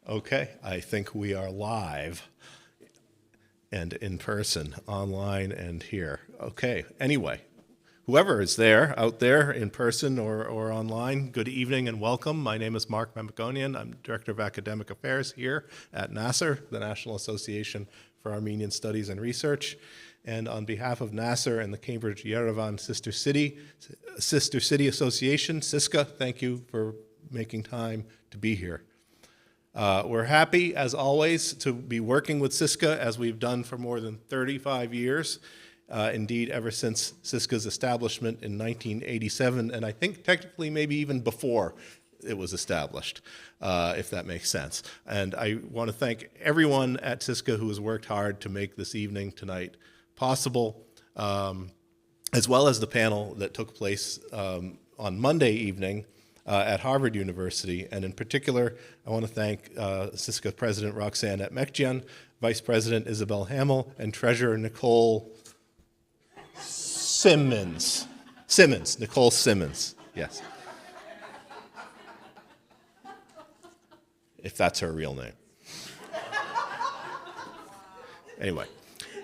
Okay, I think we are live and in person, online and here. Okay, anyway, whoever is there, out there in person or online, good evening and welcome. My name is Mark Mamikonian. I'm Director of Academic Affairs here at NASER, the National Association for Armenian Studies and Research. And on behalf of NASER and the Cambridge-Yerevan Sister City Association, SISCA, thank you for making time to be here. We're happy, as always, to be working with SISCA as we've done for more than 35 years. Indeed, ever since SISCA's establishment in 1987, and I think technically maybe even before it was established, if that makes sense. And I want to thank everyone at SISCA who has worked hard to make this evening tonight possible, as well as the panel that took place on Monday evening at Harvard University. And in particular, I want to thank SISCA President Roxanne Etmekjian, Vice President Isabel Hamill, and Treasurer Nicole Simmons, Nicole Simmons, yes. If that's her real name. Anyway,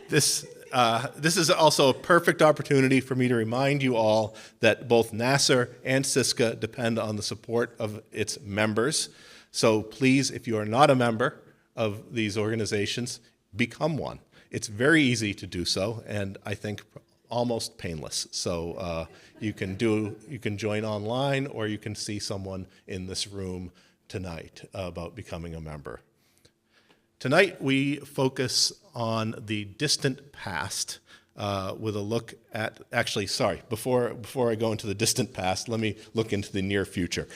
this is also a perfect opportunity for me to remind you all that both NASER and SISCA depend on the support of its members. So please, if you are not a member of these organizations, become one. It's very easy to do so, and I think almost painless. So you can join online, or you can see someone in this room tonight about becoming a member. Tonight, we focus on the distant past with a look at, actually, sorry, before I go into the distant past, let me look into the near future.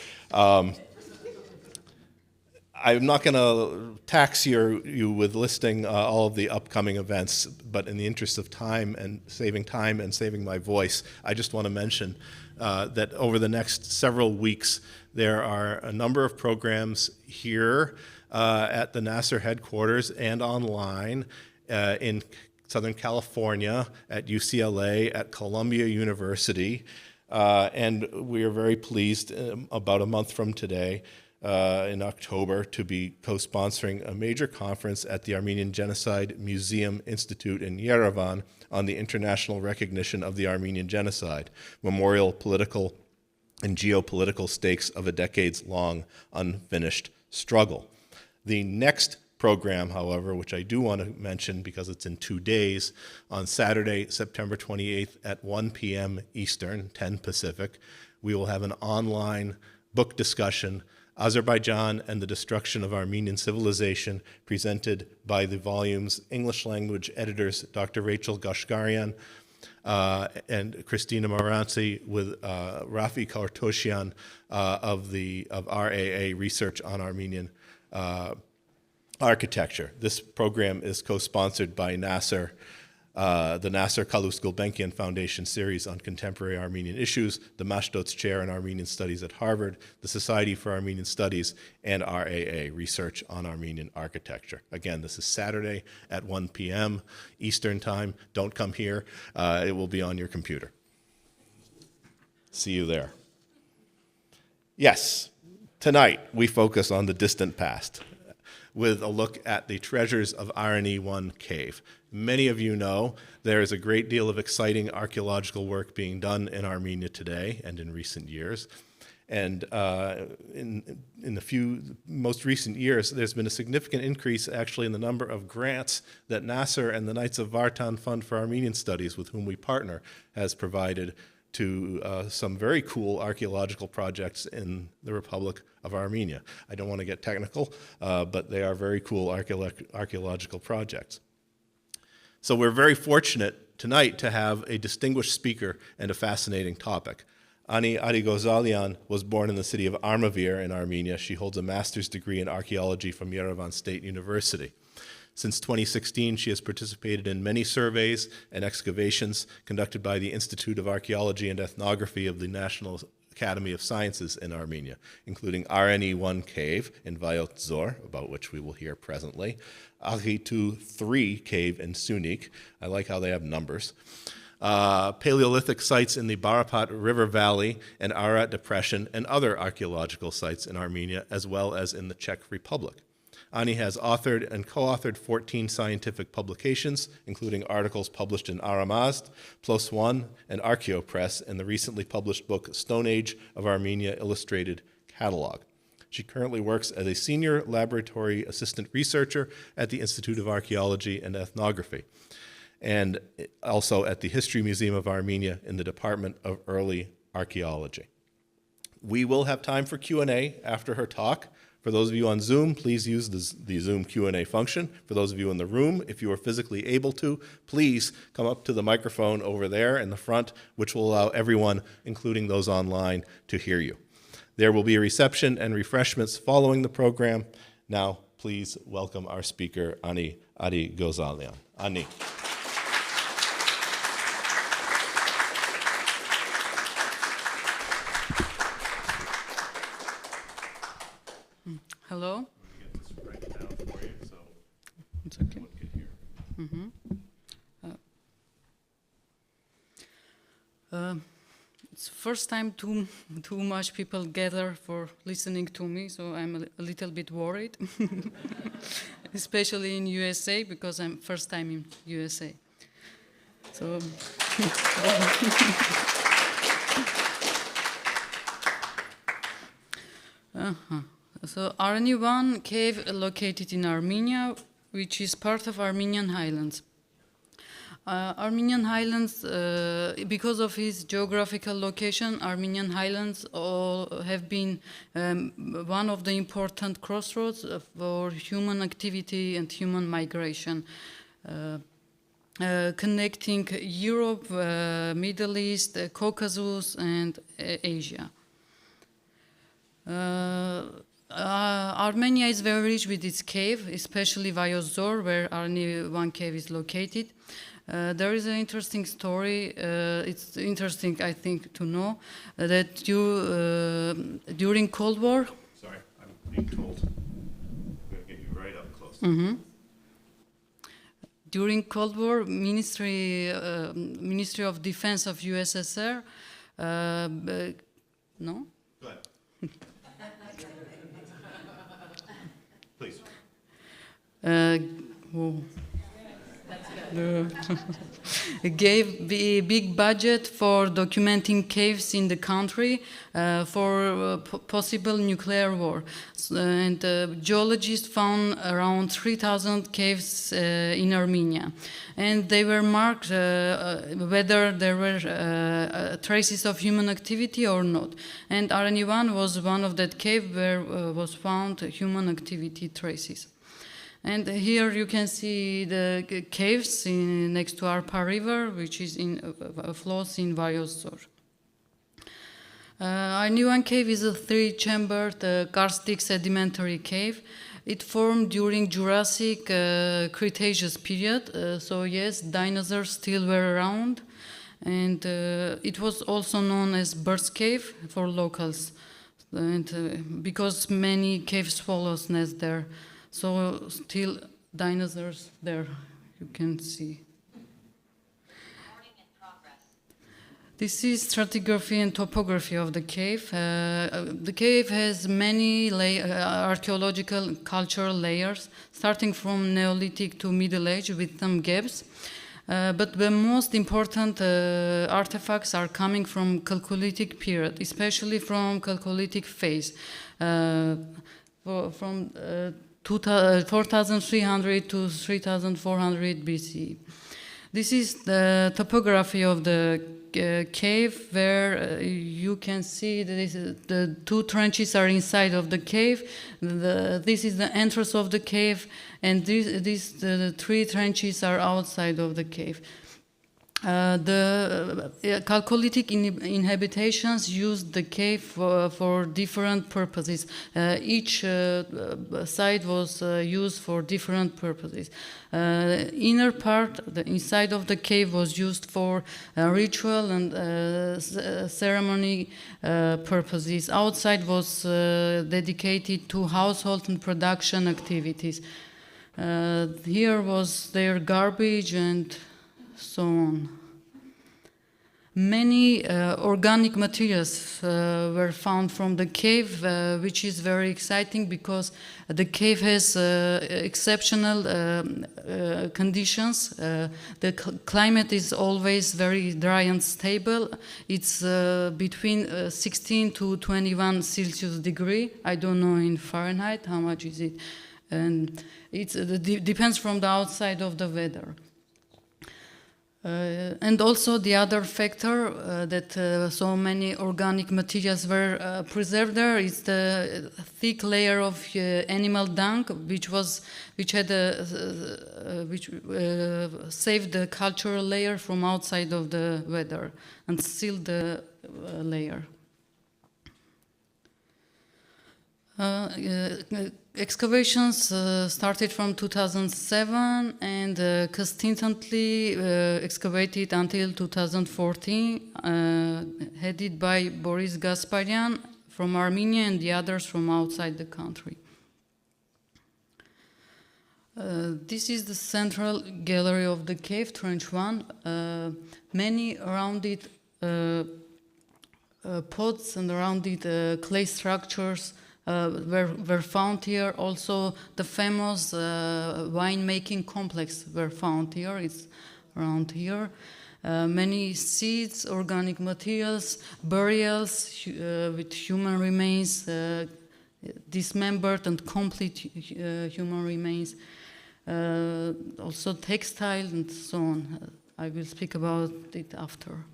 I'm not going to tax you with listing all of the upcoming events, but in the interest of time and saving my voice, I just want to mention that over the next several weeks, there are a number of programs here at the NASER headquarters and online in Southern California, at UCLA, at Columbia University. And we are very pleased about a month from today, in October, to be co-sponsoring a major conference at the Armenian Genocide Museum Institute in Yerevan on the international recognition of the Armenian Genocide, memorial political and geopolitical stakes of a decades-long unfinished struggle. The next program, however, which I do want to mention because it's in 2 days, on Saturday, September 28th at 1 p.m. Eastern, 10 Pacific, we will have an online book discussion, Azerbaijan and the Destruction of Armenian Civilization, presented by the volume's English language editors, Dr. Rachel Gashgarian and Christina Moranci, with Rafi Kartoshian of RAA, Research on Armenian Architecture. This program is co-sponsored by NASER, the NASER Kalus Gulbenkian Foundation series on contemporary Armenian issues, the Mashdod's Chair in Armenian Studies at Harvard, the Society for Armenian Studies, and RAA, Research on Armenian Architecture. Again, this is Saturday at 1 p.m. Eastern Time. Don't come here. It will be on your computer. See you there. Yes, tonight we focus on the distant past with a look at the treasures of Armeni 1 cave. Many of you know there is a great deal of exciting archaeological work being done in Armenia today and in recent years. And in the few most recent years, there's been a significant increase actually in the number of grants that NASER and the Knights of Vartan Fund for Armenian Studies, with whom we partner, has provided to some very cool archaeological projects in the Republic of Armenia. I don't want to get technical, but they are very cool archaeological projects. So we're very fortunate tonight to have a distinguished speaker and a fascinating topic. Adigyozalyan was born in the city of Armavir in Armenia. She holds a master's degree in archaeology from Yerevan State University. Since 2016, she has participated in many surveys and excavations conducted by the Institute of Archaeology and Ethnography of the National Academy of Sciences in Armenia, including Armeni 1 cave in Vayot Zor, about which we will hear presently, Aghitu 3 cave in Sunik. I like how they have numbers. Paleolithic sites in the Barapat River Valley and Arat Depression, and other archaeological sites in Armenia, as well as in the Czech Republic. Ani has authored and co-authored 14 scientific publications, including articles published in Aramazd, PLOS ONE, and Archaeopress, and the recently published book Stone Age of Armenia Illustrated Catalog. She currently works as a senior laboratory assistant researcher at the Institute of Archaeology and Ethnography, and also at the History Museum of Armenia in the Department of Early Archaeology. We will have time for Q&A after her talk. For those of you on Zoom, please use the Zoom Q&A function. For those of you in the room, if you are physically able to, please come up to the microphone over there in the front, which will allow everyone, including those online, to hear you. There will be a reception and refreshments following the program. Now, please welcome our speaker, Ani Adigyozalyan. Ani. Hello. Get this right down for you, so it's okay. everyone can hear. It's first time too much people gather for listening to me, so I'm a little bit worried, especially in USA because I'm first time in USA. So. So Armeni cave located in Armenia, which is part of Armenian Highlands. Armenian Highlands, because of its geographical location, Armenian Highlands have been one of the important crossroads for human activity and human migration, connecting Europe, Middle East, Caucasus, and Asia. Armenia is very rich with its cave, especially Vayozor, where Arni one cave is located. There is an interesting story. It's interesting, I think, to know that during Cold War. Sorry, I'm being told. I'm going to get you right up close. During Cold War, Ministry of Defense of USSR. No. Go ahead. Please. Gave a big budget for documenting caves in the country for possible nuclear war. And geologists found around 3,000 caves in Armenia. And they were marked whether there were traces of human activity or not. And Aranivan was one of that cave where was found human activity traces. And here you can see the caves next to Arpa River, which is flows in Vayozor. Arnivan cave is a three-chambered karstic sedimentary cave. It formed during Jurassic Cretaceous period, so yes, dinosaurs still were around. And it was also known as Bird's Cave for locals, and because many cave swallows nest there. So still dinosaurs there, you can see. This is stratigraphy and topography of the cave. The cave has many archaeological and cultural layers, starting from Neolithic to Middle Age with some gaps. But the most important artifacts are coming from Chalcolithic period, especially from Chalcolithic phase, from 4,300 to 3,400 BC. This is the topography of the cave, where you can see that the two trenches are inside of the cave. This is the entrance of the cave, and the three trenches are outside of the cave. The Chalcolithic inhabitations used the cave for different purposes. Each site was used for different purposes. Inner part, the inside of the cave, was used for ritual and ceremony purposes. Outside was dedicated to household and production activities. Here was their garbage and so on. Many organic materials were found from the cave, which is very exciting because the cave has exceptional conditions. The climate is always very dry and stable. It's between 16 to 21 Celsius degree. I don't know in Fahrenheit how much is it. And it depends from the outside of the weather. And also the other factor that so many organic materials were preserved there is the thick layer of animal dung, which saved the cultural layer from outside of the weather and sealed the layer. Excavations started from 2007 and constantly excavated until 2014, headed by Boris Gasparyan from Armenia and the others from outside the country. This is the central gallery of the cave, Trench 1. Many rounded pots and rounded clay structures were found here. Also, the famous wine-making complex were found here. It's around here. Many seeds, organic materials, burials with human remains, dismembered and complete human remains. Also textile and so on. I will speak about it after.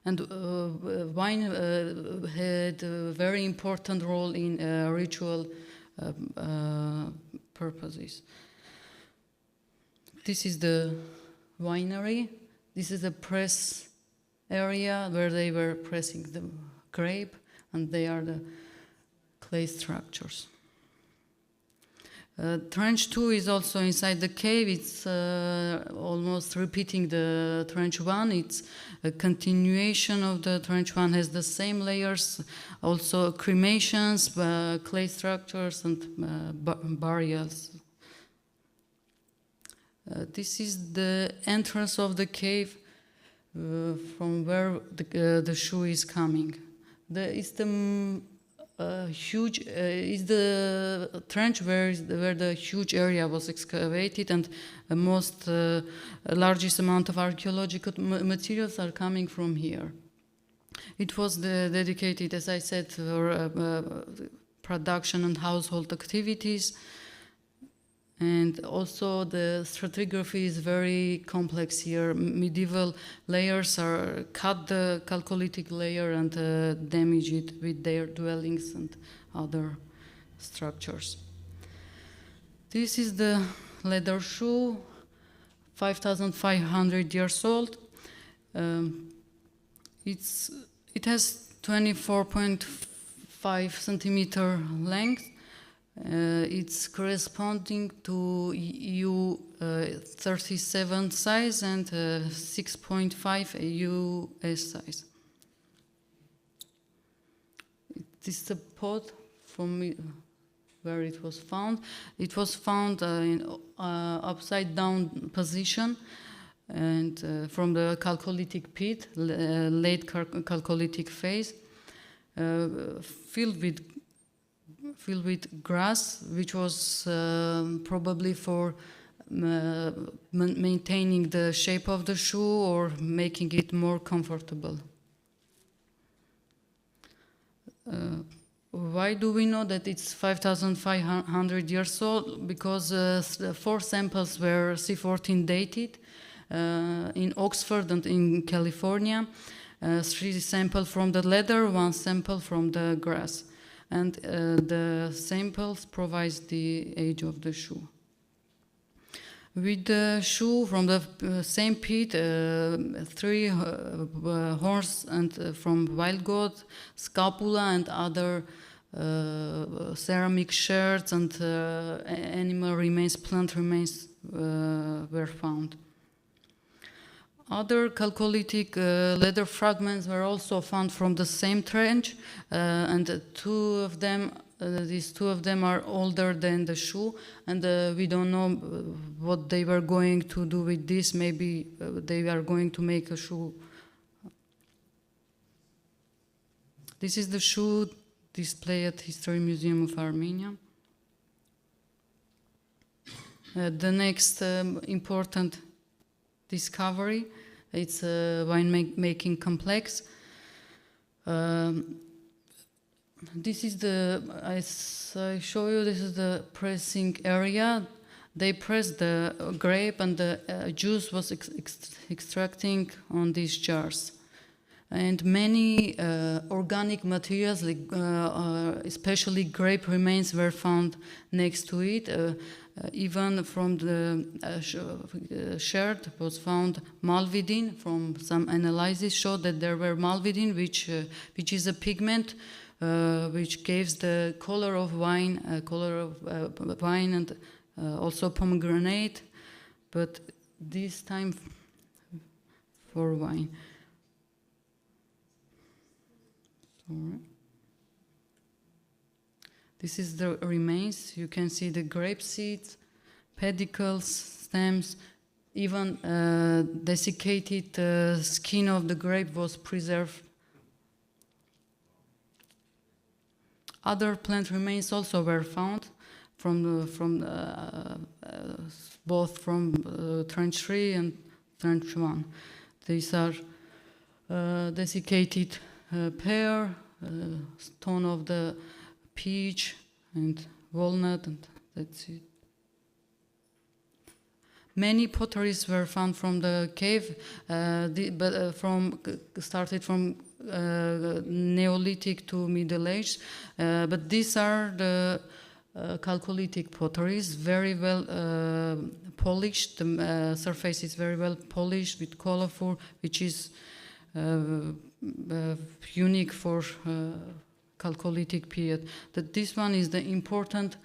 And wine had a very important role in ritual purposes. This is the winery. This is the press area where they were pressing the grape, and they are the clay structures. Trench 2 is also inside the cave. It's almost repeating the Trench 1. It's a continuation of the Trench 1, has the same layers, also cremations, clay structures, and burials. This is the entrance of the cave from where the shoe is coming. It's the trench where the huge area was excavated, and the largest amount of archaeological materials are coming from here. It was dedicated, as I said, for production and household activities. And also the stratigraphy is very complex here. Medieval layers are cut the Chalcolithic layer and damage it with their dwellings and other structures. This is the leather shoe, 5,500 years old. It has 24.5 centimeter length. It's corresponding to EU 37 size and 6.5 US size. This is the pot from where it was found. It was found in upside down position, and from the Chalcolithic pit, late Chalcolithic phase, filled with grass, which was probably for maintaining the shape of the shoe or making it more comfortable. Why do we know that it's 5,500 years old? Because 4 samples were C14 dated in Oxford and in California. 3 samples from the leather, 1 sample from the grass. And the samples provide the age of the shoe. With the shoe from the same pit, 3 horns and from wild goat, scapula and other ceramic shards and animal remains, plant remains were found. Other Chalcolithic leather fragments were also found from the same trench, and 2 of them these two of them are older than the shoe, and we don't know what they were going to do with this. Maybe they are going to make a shoe. This is the shoe displayed at History Museum of Armenia. The next important discovery, it's a wine-making complex. This is as I show you, this is the pressing area. They pressed the grape and the juice was extracting on these jars. And many organic materials, like, especially grape remains, were found next to it. Even from the shirt was found malvidin. From some analysis showed that there were malvidin, which is a pigment which gives the color of wine, and also pomegranate, but this time for wine. Sorry. This is the remains. You can see the grape seeds, pedicles, stems, even desiccated skin of the grape was preserved. Other plant remains also were found both from Trench 3 and Trench 1. These are desiccated pear, stone of the peach and walnut, and that's it. Many potteries were found from the cave, started from Neolithic to Middle Age, but these are the Chalcolithic potteries, very well polished. The surface is very well polished with colorful, which is unique for Chalcolithic period. This one is the important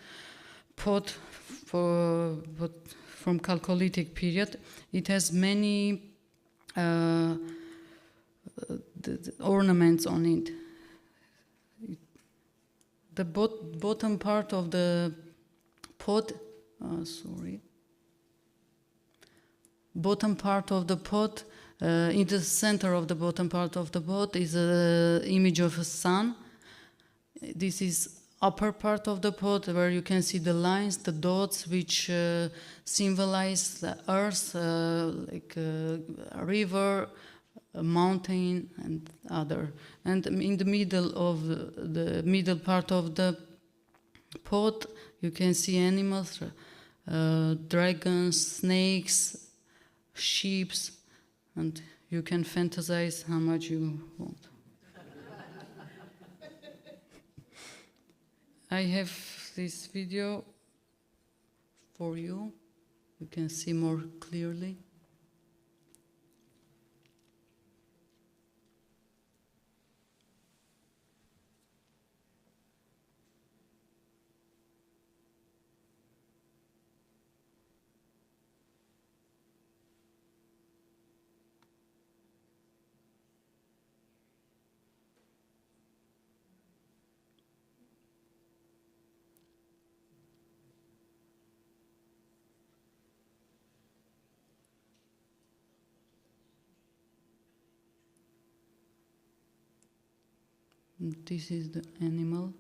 pot from Chalcolithic period. It has many the ornaments on it. The bottom part of the pot, bottom part of the pot, in the center of the bottom part of the pot is an image of a sun. This is upper part of the pot where you can see the lines, the dots, which symbolize the earth, like a river, a mountain, and other. And in the middle of the middle part of the pot, you can see animals, dragons, snakes, sheep, and you can fantasize how much you want. I have this video for you. You can see more clearly. This is the animal.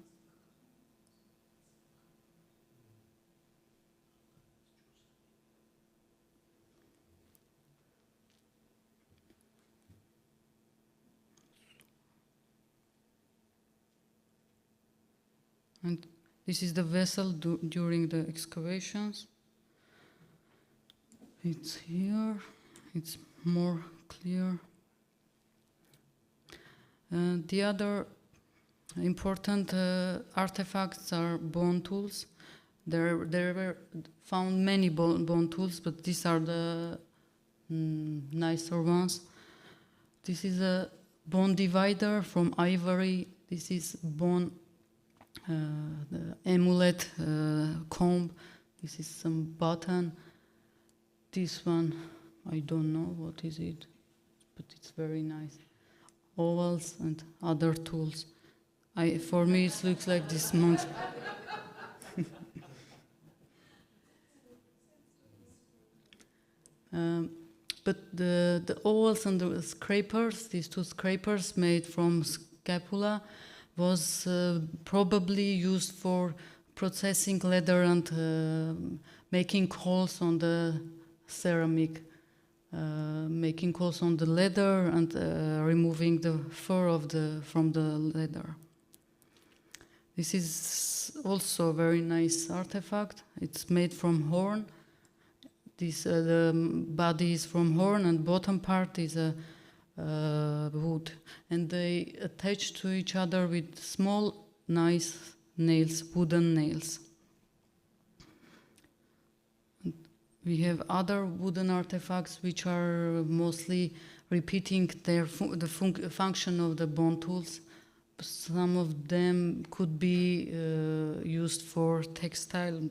And this is the vessel during the excavations. It's here. It's more clear. The other important artifacts are bone tools. There were found many bone tools, but these are the nicer ones. This is a bone divider from ivory. This is bone, the amulet comb. This is some button. This one, I don't know what is it, but it's very nice. Ovals and other tools. For me, it looks like this monk. But the awls and the scrapers, these two scrapers made from scapula, was probably used for processing leather and making holes on the ceramic, making holes on the leather and removing the fur from the leather. This is also a very nice artifact. It's made from horn. The body is from horn and bottom part is a wood. And they attach to each other with small, nice nails, wooden nails. And we have other wooden artifacts which are mostly repeating the function of the bone tools. Some of them could be used for textile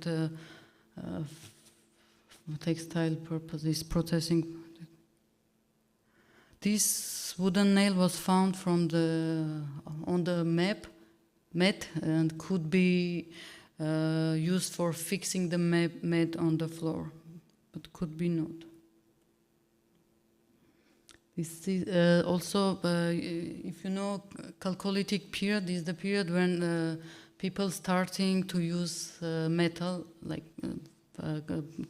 purposes, processing. This wooden nail was found on the mat and could be used for fixing the mat on the floor, but could be not. This is also, if you know, Chalcolithic period is the period when people starting to use metal, like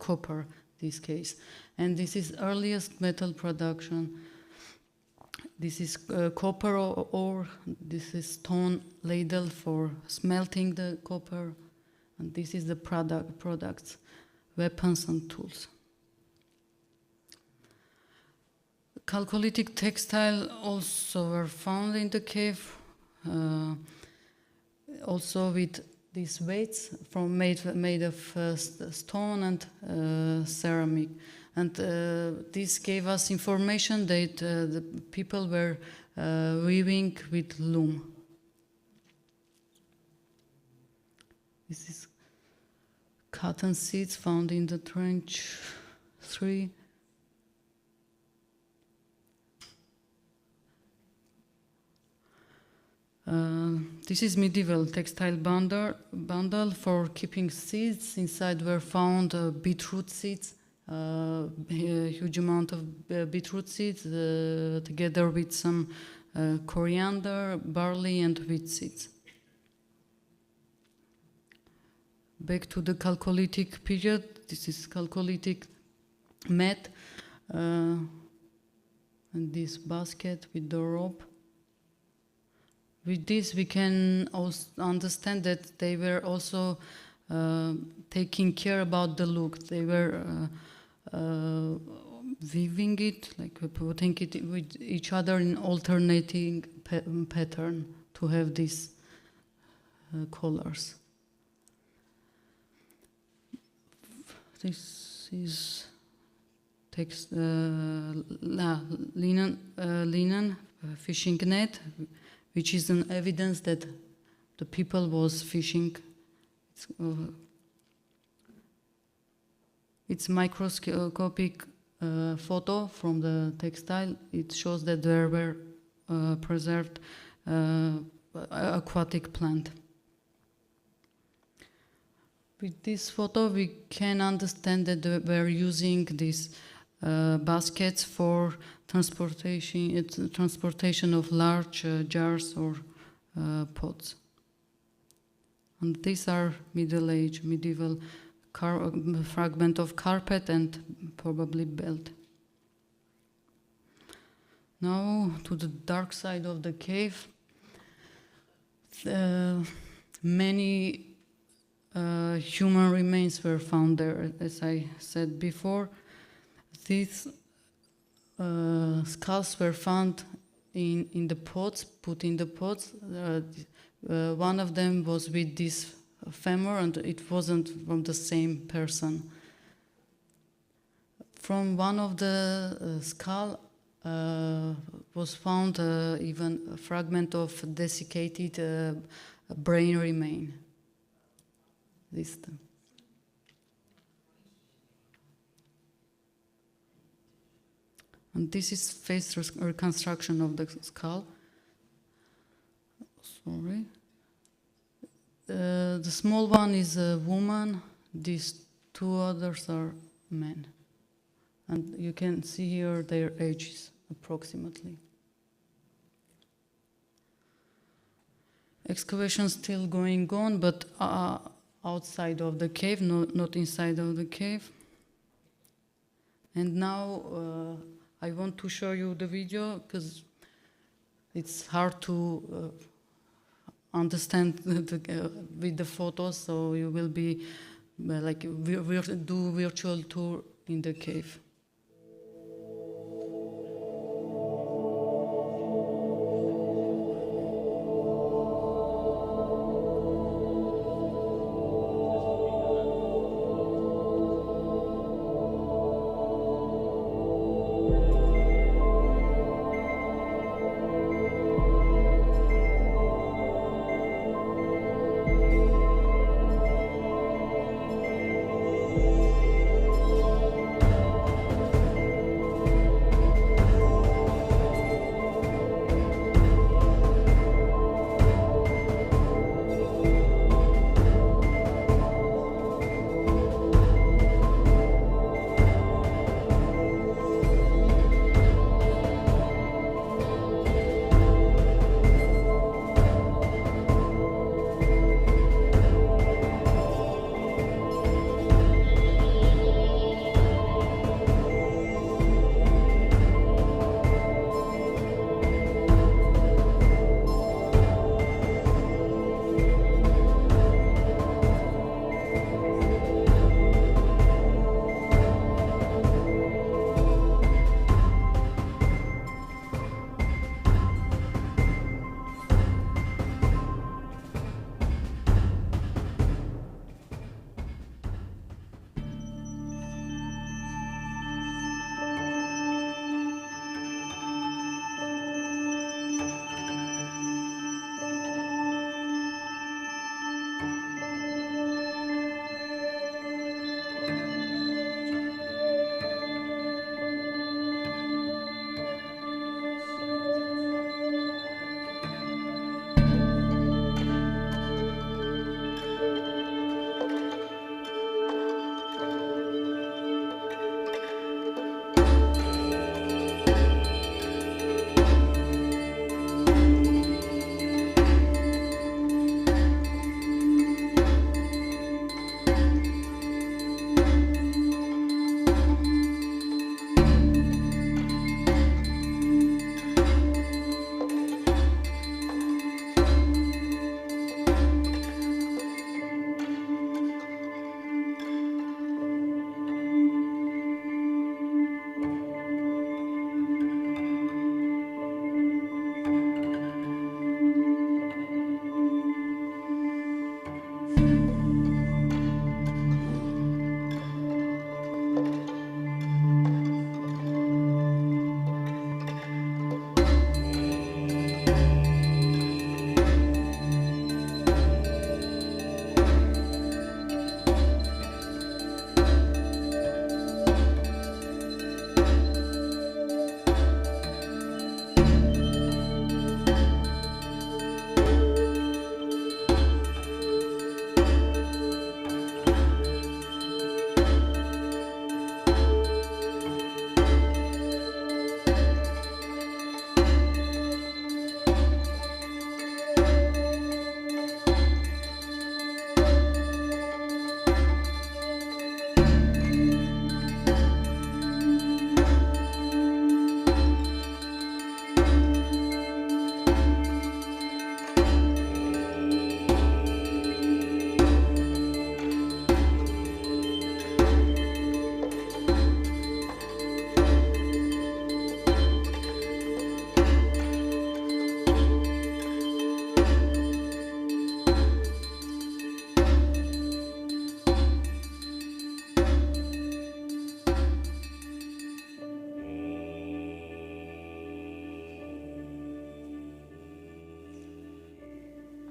copper, this case. And this is earliest metal production. This is copper ore, this is stone ladle for smelting the copper, and this is the products, weapons and tools. Chalcolithic textile also were found in the cave, also with these weights made of stone and ceramic. And this gave us information that the people were weaving with loom. This is cotton seeds found in the trench 3. This is medieval textile bundle for keeping seeds. Inside were found beetroot seeds, a huge amount of beetroot seeds, together with some coriander, barley, and wheat seeds. Back to the Chalcolithic period. This is Chalcolithic mat, and this basket with the rope. With this, we can also understand that they were also taking care about the look. They were weaving it, like putting it with each other in alternating pattern to have these colors. This is linen fishing net, which is an evidence that the people was fishing. It's microscopic photo from the textile. It shows that there were preserved aquatic plant. With this photo, we can understand that they were using these baskets for transportation of large jars or pots. And these are medieval fragment of carpet and probably belt. Now to the dark side of the cave. Many human remains were found there, as I said before. These skulls were found in the pots, put in the pots. One of them was with this femur, and it wasn't from the same person. From one of the skull was found even a fragment of desiccated brain remain. This. And this is face reconstruction of the skull. Sorry, the small one is a woman. These two others are men. And you can see here their ages approximately. Excavation still going on, but outside of the cave, not inside of the cave. And now I want to show you the video because it's hard to understand with the photos, so you will be like do virtual tour in the cave.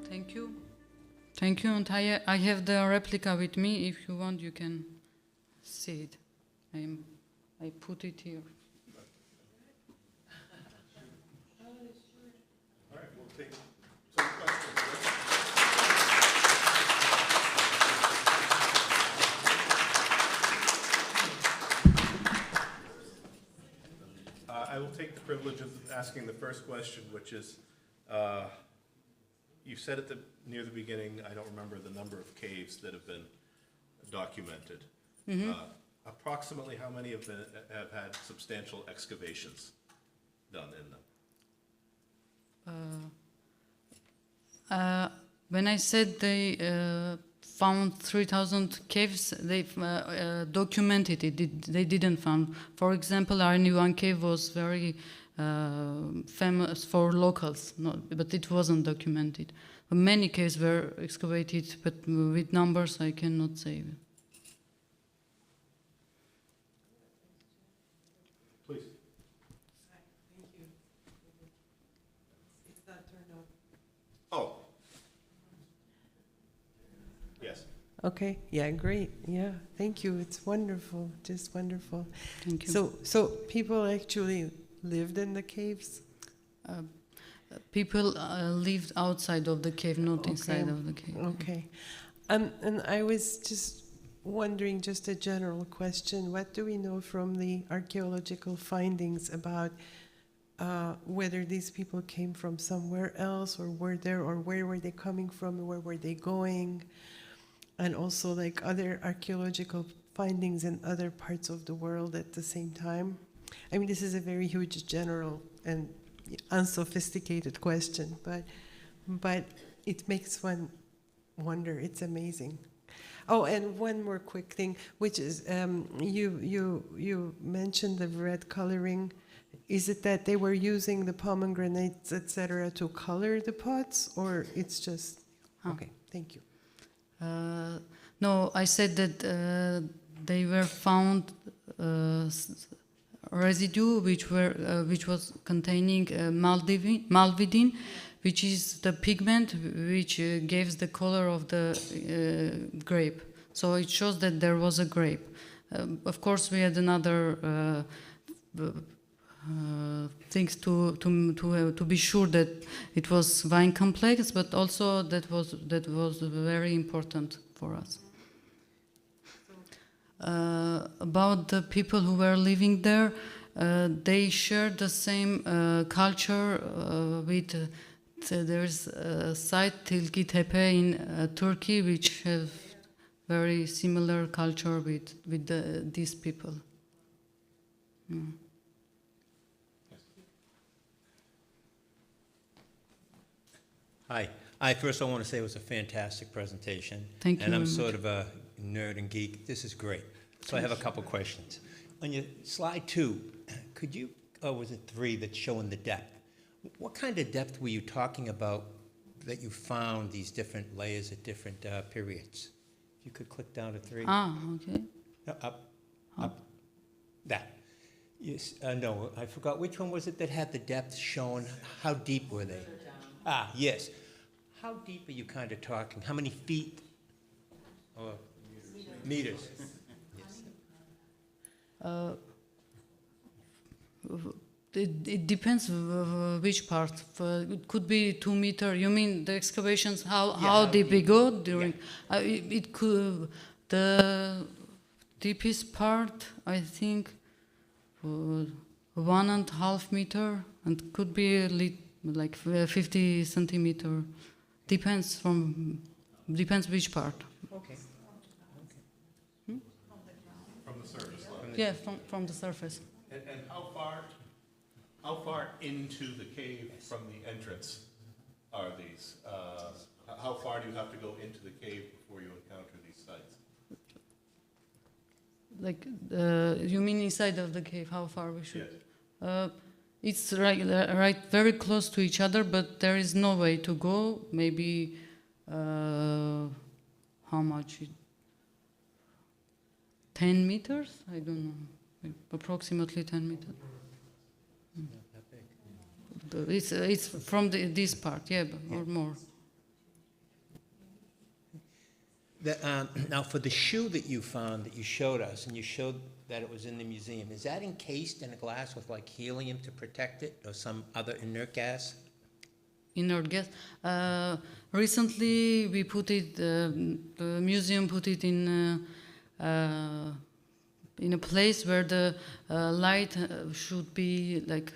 Thank you. Thank you. And I have the replica with me. If you want, you can see it. I put it here. All right, we'll take some questions. asking the first question, which is, you said near the beginning, I don't remember the number of caves that have been documented. Approximately how many have had substantial excavations done in them? When I said they found 3,000 caves, they documented it. They didn't found. For example, Armeni cave was very famous for locals, but it wasn't documented. Many caves were excavated, but with numbers I cannot say. Please. Hi, thank you. It's not turned on. Oh. Yes. Okay, yeah, great. Yeah, thank you. It's wonderful, just wonderful. Thank you. So people actually lived in the caves? People lived outside of the cave, not Okay. inside of the cave. Okay. And I was just wondering, just a general question, what do we know from the archaeological findings about whether these people came from somewhere else or were there, or where were they coming from, where were they going? And also like other archaeological findings in other parts of the world at the same time? I mean, this is a very huge, general and unsophisticated question, but it makes one wonder. It's amazing. Oh, and one more quick thing, which is you mentioned the red coloring. Is it that they were using the pomegranates, etc., to color the pots, or it's just okay? Thank you. No, I said that they were found residue which was containing malvidin, which is the pigment which gives the color of the grape. So it shows that there was a grape. Of course, we had another things to be sure that it was vine complex, but also that was very important for us. About the people who were living there, they shared the same culture with. There's a site Tilki Tepe in Turkey, which have very similar culture with these people. Mm. Hi. First I want to say it was a fantastic presentation. Thank you And I'm very sort of a nerd and geek. This is great. So I have a couple questions. On your slide 2, could you, or was it 3, that's showing the depth? What kind of depth were you talking about that you found these different layers at different periods? If you could click down to 3. Okay. No, up. That. Yes, no, I forgot. Which one was it that had the depth shown? How deep were they? Yes. How deep are you kind of talking? How many feet? Or meters? Yes. It depends which part. It could be 2 meters. You mean the excavations? How deep we go during? Yeah. It could the deepest part. I think 1.5 meters, and could be like 50 centimeters. Depends which part. Okay. From the surface level? Yeah, from the surface. And how far into the cave from the entrance are these? How far do you have to go into the cave before you encounter these sites? Like, you mean inside of the cave? How far we should? Yes. It's right very close to each other, but there is no way to go. Maybe how much? 10 meters? I don't know. Approximately 10 meters. It's from this part, yeah, or more. Now, for the shoe that you found, that you showed us, and you showed that it was in the museum, is that encased in a glass with like helium to protect it, or some other inert gas? Inert gas. Recently, we put it. The museum put it in a place where the light should be like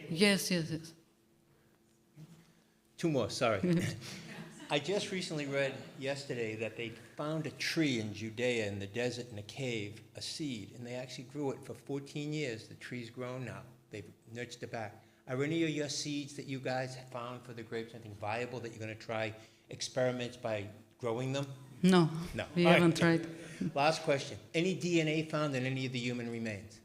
Yes, yes, yes. Two more, sorry. I just recently read yesterday that they found a tree in Judea in the desert in a cave, a seed, and they actually grew it for 14 years. The tree's grown now. They've nurtured it back. Are any of your seeds that you guys have found for the grapes anything viable that you're going to try experiments by growing them? No, No. we All right. haven't tried. Last question. Any DNA found in any of the human remains?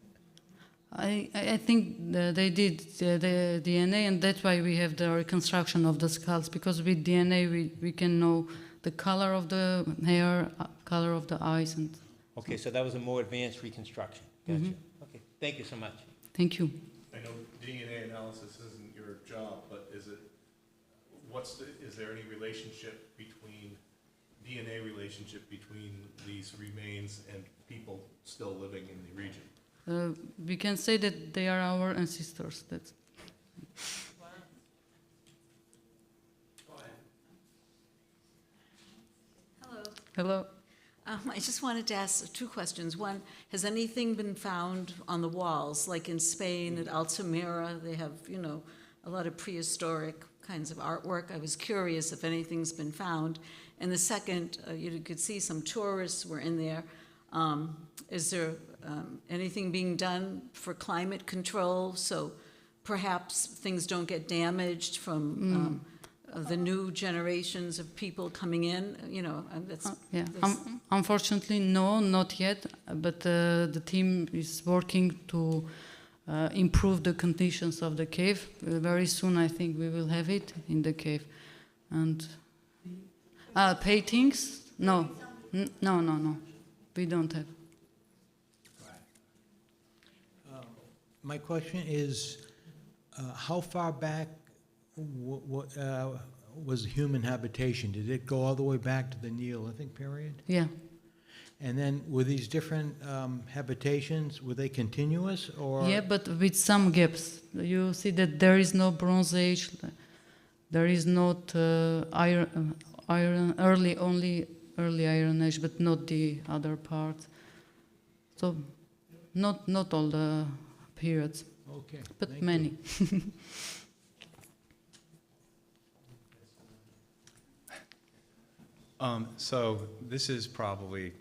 I think they did the DNA, and that's why we have the reconstruction of the skulls, because with DNA we can know the color of the hair, color of the eyes, and Okay, so that was a more advanced reconstruction. Gotcha. Okay, thank you so much. thank you. I know DNA analysis isn't your job, but is there any relationship between, DNA relationship between these remains and people still living in the region? We can say that they are our ancestors. That's Hello. hello. I just wanted to ask two questions. One, has anything been found on the walls, like in Spain at Altamira? They have, a lot of prehistoric kinds of artwork. I was curious if anything's been found. And the second, you could see some tourists were in there. Is there anything being done for climate control, so perhaps things don't get damaged from the new generations of people coming in? Yeah. Unfortunately, no, not yet. But the team is working to improve the conditions of the cave. Very soon, I think we will have it in the cave. And paintings? No, no. We don't have. My question is, how far back was human habitation? Did it go all the way back to the Neolithic period? Yeah. And then were these different habitations, were they continuous or? Yeah, but with some gaps. You see that there is no Bronze Age, there is not only early Iron Age, but not the other parts. So, not all the periods, Okay. but thank many. you. So this is probably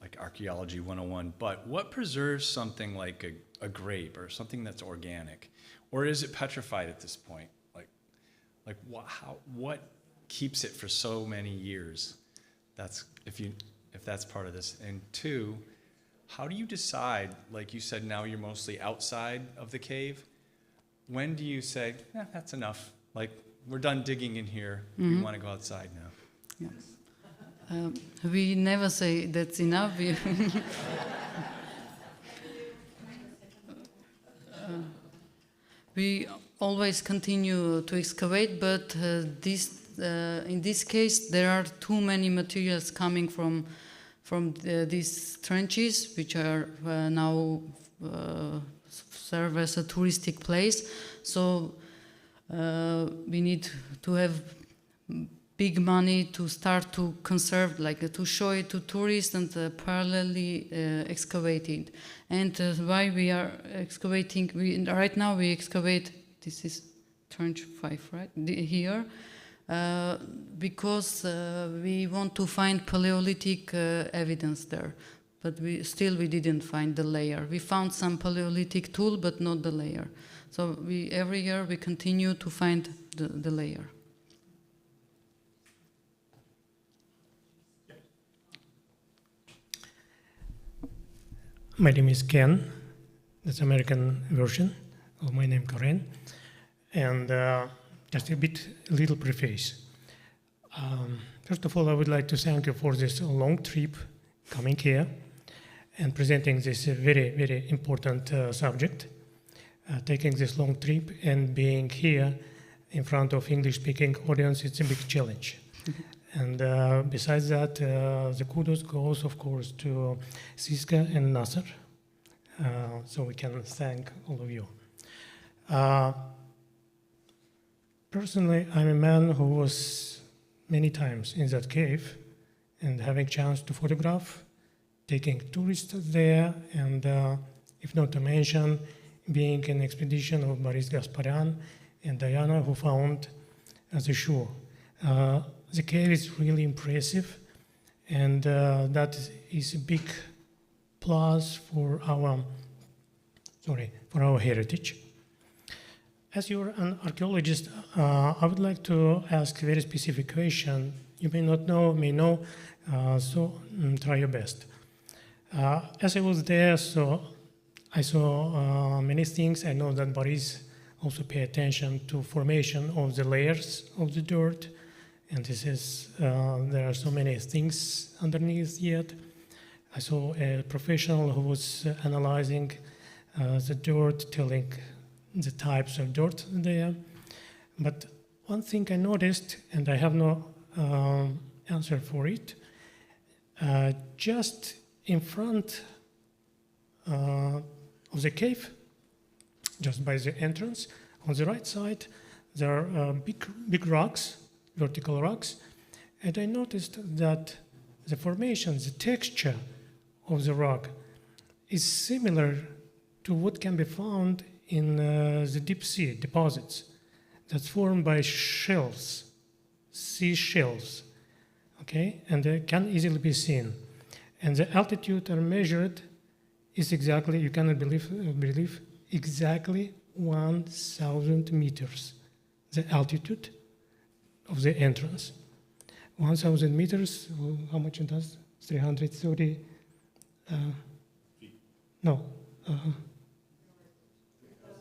like archaeology 101, but what preserves something like a grape or something that's organic? Or is it petrified at this point? Like what keeps it for so many years? That's if that's part of this. And two, how do you decide, like you said, now you're mostly outside of the cave? When do you say, that's enough, like we're done digging in here, we want to go outside now? Yes. We never say that's enough. We always continue to excavate, but in this case, there are too many materials coming from these trenches, which are now serve as a touristic place. So we need to have big money to start to conserve, like to show it to tourists and parallelly excavate it. And why we are excavating, right now we excavate, this is trench 5, right, here, because we want to find Paleolithic evidence there. But we didn't find the layer. We found some Paleolithic tool, but not the layer. So every year we continue to find the layer. My name is Ken. That's American version of my name, Karen. And just a little preface. First of all, I would like to thank you for this long trip coming here and presenting this very, very important subject. Taking this long trip and being here in front of English-speaking audience, it's a big challenge. And besides that, the kudos goes, of course, to Siska and Nasser. So we can thank all of you. Personally, I'm a man who was many times in that cave and having chance to photograph, taking tourists there, and if not to mention, being an expedition of Boris Gasparyan and Diana who found the shore. The cave is really impressive, and that is a big plus for our heritage. As you're an archaeologist, I would like to ask a very specific question. You may not know, may know, so try your best. As I was there, so I saw many things. I know that Boris also pay attention to formation of the layers of the dirt, and this is there are so many things underneath yet. I saw a professional who was analyzing the dirt, telling the types of dirt there. But one thing I noticed, and I have no answer for it, just in front of the cave, just by the entrance, on the right side, there are big rocks, vertical rocks, and I noticed that the formation, the texture of the rock is similar to what can be found in the deep sea deposits that's formed by shells, sea shells, okay, and they can easily be seen. And the altitude are measured is exactly, you cannot believe exactly 1,000 meters, the altitude of the entrance. 1,000 meters, how much it does? 330, no,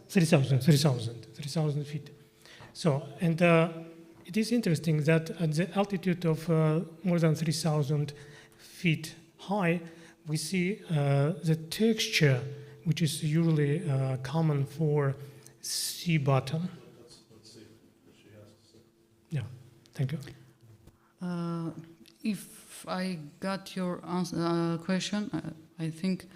3,000 feet. So, and it is interesting that at the altitude of more than 3,000 feet high, we see the texture, which is usually common for sea bottom. Let's see what she has to say. Yeah, thank you. If I got your question, I think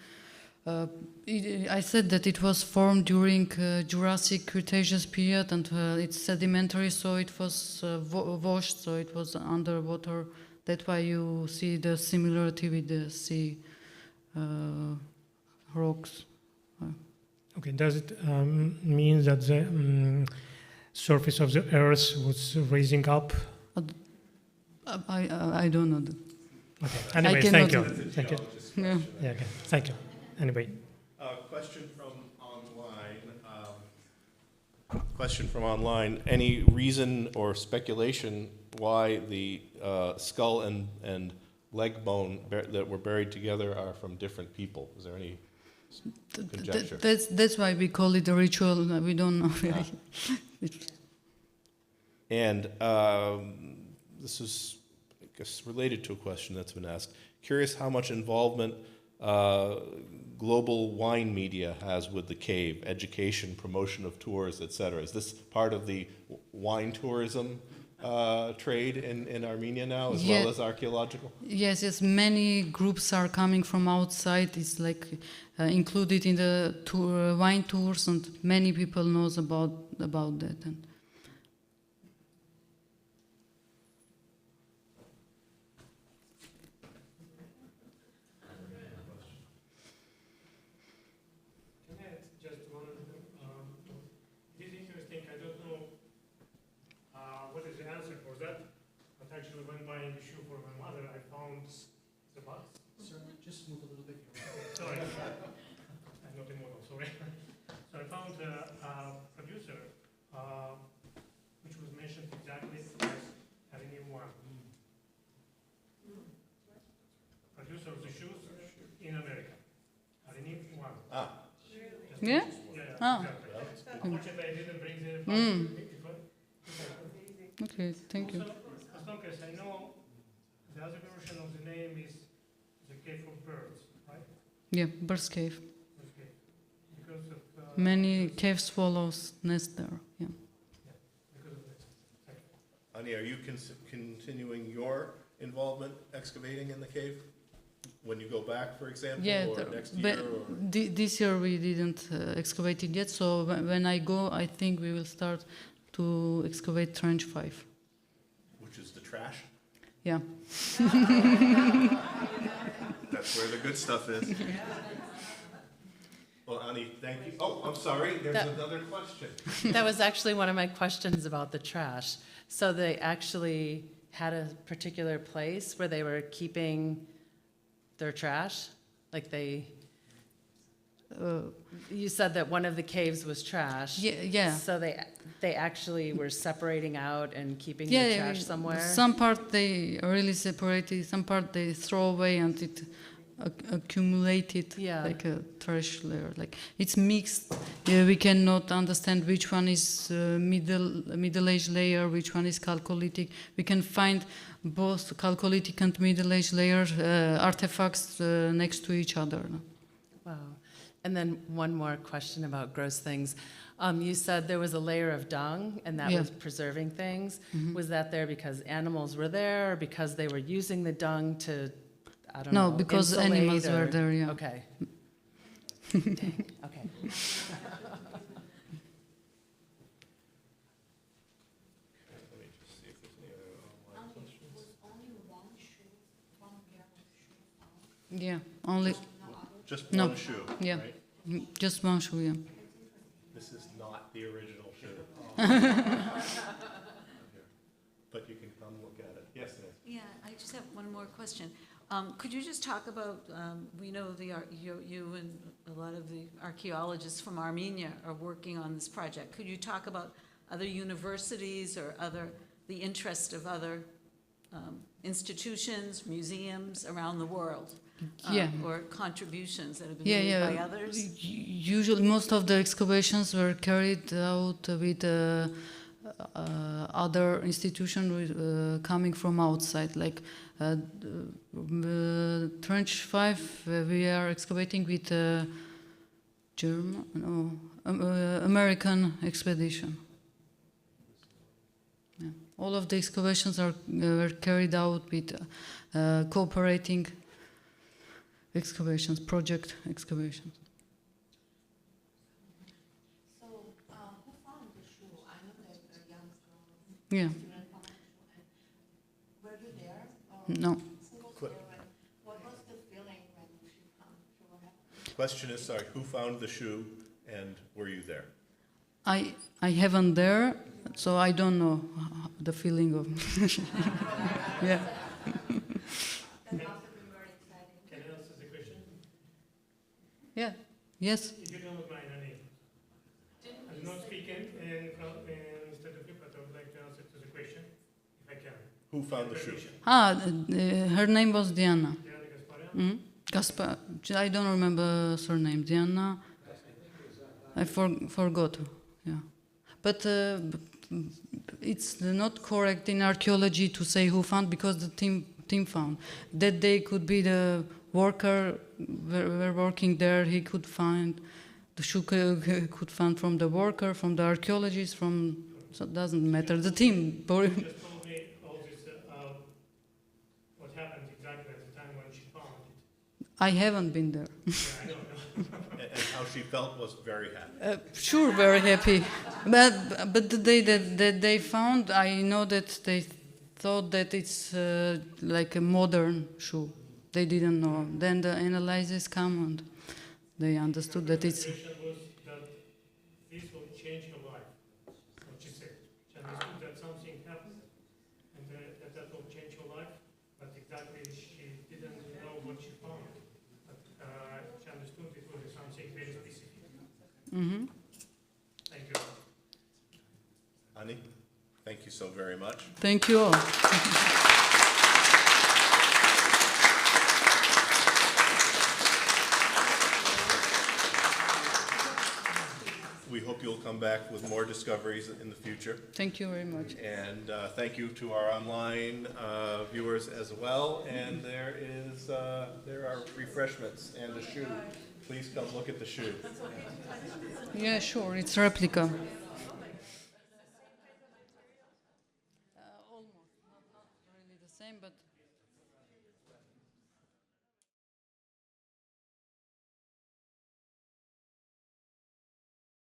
I said that it was formed during Jurassic Cretaceous period, and it's sedimentary, so it was washed, so it was underwater. That's why you see the similarity with the sea rocks. Okay, does it mean that the surface of the Earth was raising up? I don't know that. Okay. Anyway, cannot- thank you. Thank you. Yeah. Yeah, okay. Thank you. Anyway. Question from online. Any reason or speculation why the skull and leg bone that were buried together are from different people? Is there any conjecture? That's why we call it a ritual. We don't know really. And this is, I guess, related to a question that's been asked. Curious how much involvement global wine media has with the cave, education, promotion of tours, etc. Is this part of the wine tourism trade in Armenia now, as well as archaeological? Yes, many groups are coming from outside. It's like included in the tour, wine tours, and many people knows about that. And what is the answer for that? But actually, when buying a shoe for my mother, I found the box. Sir, just move a little bit. Sorry. I'm not a model, sorry. So I found a producer, which was mentioned exactly as Armeni one. Producer of the shoes in America. Armeni one. yeah. Ah. Exactly. Unfortunately, I didn't bring the box. Okay, thank you. Also, as long as I know, the other version of the name is the Cave of Birds, right? Yeah, Bird's Cave. Okay. Because of Many cave swallows nest there. Yeah. because of this. Ani, are you continuing your involvement excavating in the cave? When you go back, for example, Yeah, or next year? Or? This year we didn't excavate it yet. So when I go, I think we will start to excavate Trench 5. Which is the trash? Yeah. That's where the good stuff is. Well, Annie, thank you. Oh, I'm sorry, there's another question. That was actually one of my questions about the trash. So they actually had a particular place where they were keeping their trash? Like they, you said that one of the caves was trash. Yeah. So they actually were separating out and keeping Yeah, their trash somewhere? Some part they really separated, some part they throw away and it accumulated Yeah. like a trash layer. Like it's mixed. We cannot understand which one is middle-age layer, which one is chalcolithic. We can find both chalcolithic and middle-age layer artifacts next to each other. Wow. And then one more question about gross things. You said there was a layer of dung and that Yeah. was preserving things. Was that there because animals were there or because they were using the dung to, I don't know, No, because insulate animals were or- there, yeah. Okay. Dang, okay. Yeah, only, Just No. one shoe, yeah, right? just one shoe, yeah. This is not the original shoe. But you can come look at it. Yes, Nancy? Yeah, I just have one more question. Could you just talk about, we know you and a lot of the archaeologists from Armenia are working on this project. Could you talk about other universities or the interest of other institutions, museums around the world? Yeah. Or contributions that have been Yeah, made yeah. by others? Usually, most of the excavations were carried out with other institutions coming from outside. Like Trench 5, we are excavating with American expedition. Yeah. All of the excavations were carried out with cooperating excavations, project excavations. So, who found the shoe? I know that a young girl Yeah, found the shoe. And were you there? Or no. who was there? And what was the feeling when she found the shoe? What happened? Question is, sorry, who found the shoe and were you there? I haven't there, so I don't know the feeling of. Yeah. That must have been very exciting. Can I answer the question? Yeah. Yes. If you don't mind, Annie. I'm not speaking instead of you, but I would like to answer to the question, if I can. Who found the shoe? Her name was Diana. Diana Gasparyan? Gaspar. I don't remember surname. Diana. I forgot. Yeah. But it's not correct in archaeology to say who found because the team found. That day could be the worker were working there. He could find the shoe could find from the worker, from the archaeologist, from. So it doesn't matter. The team. Just told me all this, what happened exactly at the time when she found it. I haven't been there. Yeah, I don't know. And how she felt was very happy. Sure, very happy. But the day that they found, I know that they thought that it's like a modern shoe. They didn't know. Then the analysis come and they understood that it's. The question was that this will change her life, what she said. She understood that something happened and that will change her life, but exactly she didn't know what she found. But she understood it was something very specific. Mm-hmm. Thank you. Annie, thank you so very much. Thank you all. We hope you'll come back with more discoveries in the future. Thank you very much. And thank you to our online viewers as well. And there are refreshments and a shoe. Please come look at the shoe. Yeah, sure. It's replica.